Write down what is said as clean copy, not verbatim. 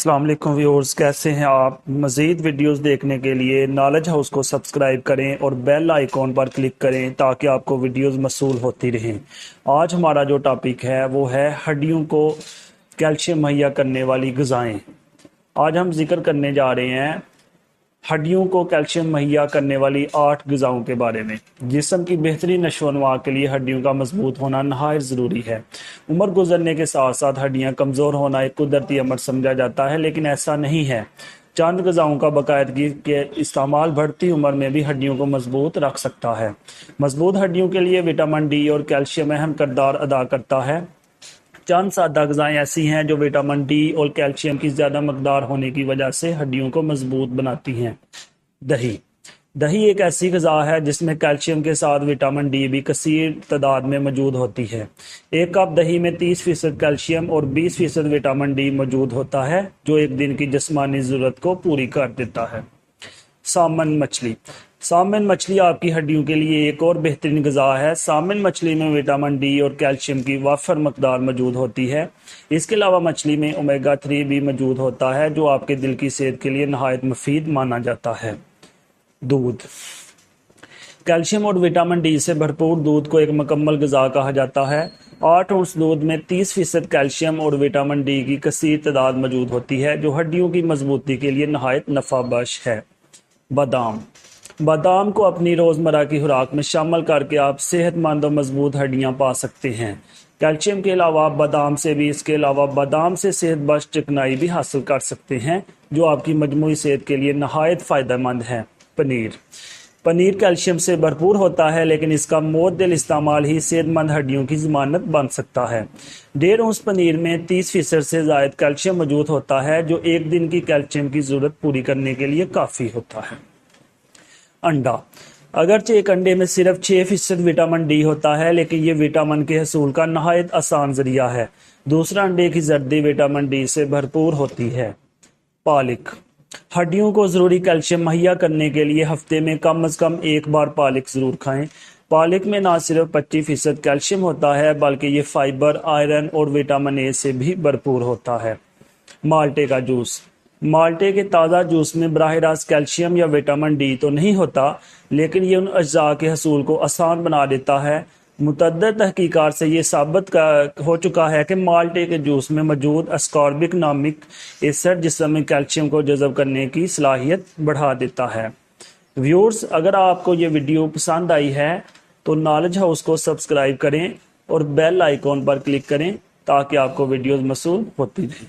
अस्सलाम वालेकुम व्यूअर्स, कैसे हैं आप। मज़ीद वीडियोस देखने के लिए नॉलेज हाउस को सब्सक्राइब करें और बेल आइकॉन पर क्लिक करें ताकि आपको वीडियोस मौसूल होती रहें। आज हमारा जो टॉपिक है वो है हड्डियों को कैल्शियम मुहैया करने वाली ग़िज़ाएँ। आज हम जिक्र करने जा रहे हैं हड्डियों को कैल्शियम मुहैया करने वाली 8 ग़िज़ाओं के बारे में। जिस्म की बेहतरीन नशोनुमा के लिए हड्डियों का मजबूत होना नहायत ज़रूरी है। उम्र गुजरने के साथ साथ हड्डियां कमज़ोर होना एक कुदरती अमर समझा जाता है, लेकिन ऐसा नहीं है। चंद ग़िज़ाओं का बाकायदगी के इस्तेमाल बढ़ती उम्र में भी हड्डियों को मजबूत रख सकता है। मजबूत हड्डियों के लिए विटामिन डी और कैल्शियम अहम किरदार अदा करता है। चंद सादा ग़िज़ाएँ ऐसी हैं जो विटामिन डी और कैल्शियम की ज़्यादा मकदार होने की वजह से हड्डियों को मजबूत बनाती हैं। दही दही एक ऐसी ग़िज़ा है जिसमें कैल्शियम के साथ विटामिन डी भी कसीर तादाद में मौजूद होती है। एक कप दही में 30% कैल्शियम और 20% विटामिन डी मौजूद होता है, जो एक दिन की जिस्मानी ज़रूरत को पूरी कर देता है। सामन मछली सामन मछली आपकी हड्डियों के लिए एक और बेहतरीन ग़िज़ा है। सामन मछली में विटामिन डी और कैल्शियम की वाफर मकदार मौजूद होती है। इसके अलावा मछली में ओमेगा 3 भी मौजूद होता है, जो आपके दिल की सेहत के लिए नहायत मुफीद माना जाता है। दूध कैल्शियम और विटामिन डी से भरपूर दूध को एक मुकम्मल ग़िज़ा कहा जाता है। 8 औंस दूध में 30% कैल्शियम और विटामिन डी की कसीर तादाद मौजूद होती है, जो हड्डियों की मजबूती के लिए नहायत नफ़ा बख्श है। बादाम को अपनी रोज़मर्रा की खुराक में शामिल करके आप सेहतमंद और मजबूत हड्डियां पा सकते हैं। कैल्शियम के अलावा बादाम से सेहत बख्श चिकनाई भी हासिल कर सकते हैं, जो आपकी मजमूई सेहत के लिए नहायत फ़ायदेमंद है। पनीर कैल्शियम से भरपूर होता है, लेकिन इसका मुअद्दल इस्तेमाल ही सेहतमंद हड्डियों की ज़मानत बन सकता है। 1.5 औंस पनीर में 30% से ज़ायद कैल्शियम मौजूद होता है, जो एक दिन की कैल्शियम की ज़रूरत पूरी करने के लिए काफ़ी होता है। अंडा अगरचे एक अंडे में सिर्फ 6% विटामिन डी होता है, लेकिन ये विटामिन के हसूल का नहायत आसान ज़रिया है। दूसरा, अंडे की जर्दी विटामिन डी से भरपूर होती है। पालक हड्डियों को ज़रूरी कैल्शियम मुहैया करने के लिए हफ्ते में कम से कम एक बार पालक ज़रूर खाएं। पालक में ना सिर्फ 25% कैल्शियम होता है, बल्कि ये फाइबर, आयरन और विटामिन ए से भी भरपूर होता है। माल्टे का जूस माल्टे के ताज़ा जूस में बराह रास्त कैल्शियम या विटामिन डी तो नहीं होता, लेकिन ये उन अज्जा के हसूल को आसान बना देता है। मुतअद्दिद तहकीकात से ये साबित हो चुका है कि माल्टे के जूस में मौजूद अस्कॉर्बिक नामिक एसिड जिस्म में कैल्शियम को जज़ब करने की सलाहियत बढ़ा देता है। व्यूअर्स, अगर आपको ये वीडियो पसंद आई है तो नॉलेज हाउस को सब्सक्राइब करें और बेल आइकॉन पर क्लिक करें ताकि आपको वीडियोज़ मौसूल होती रहें।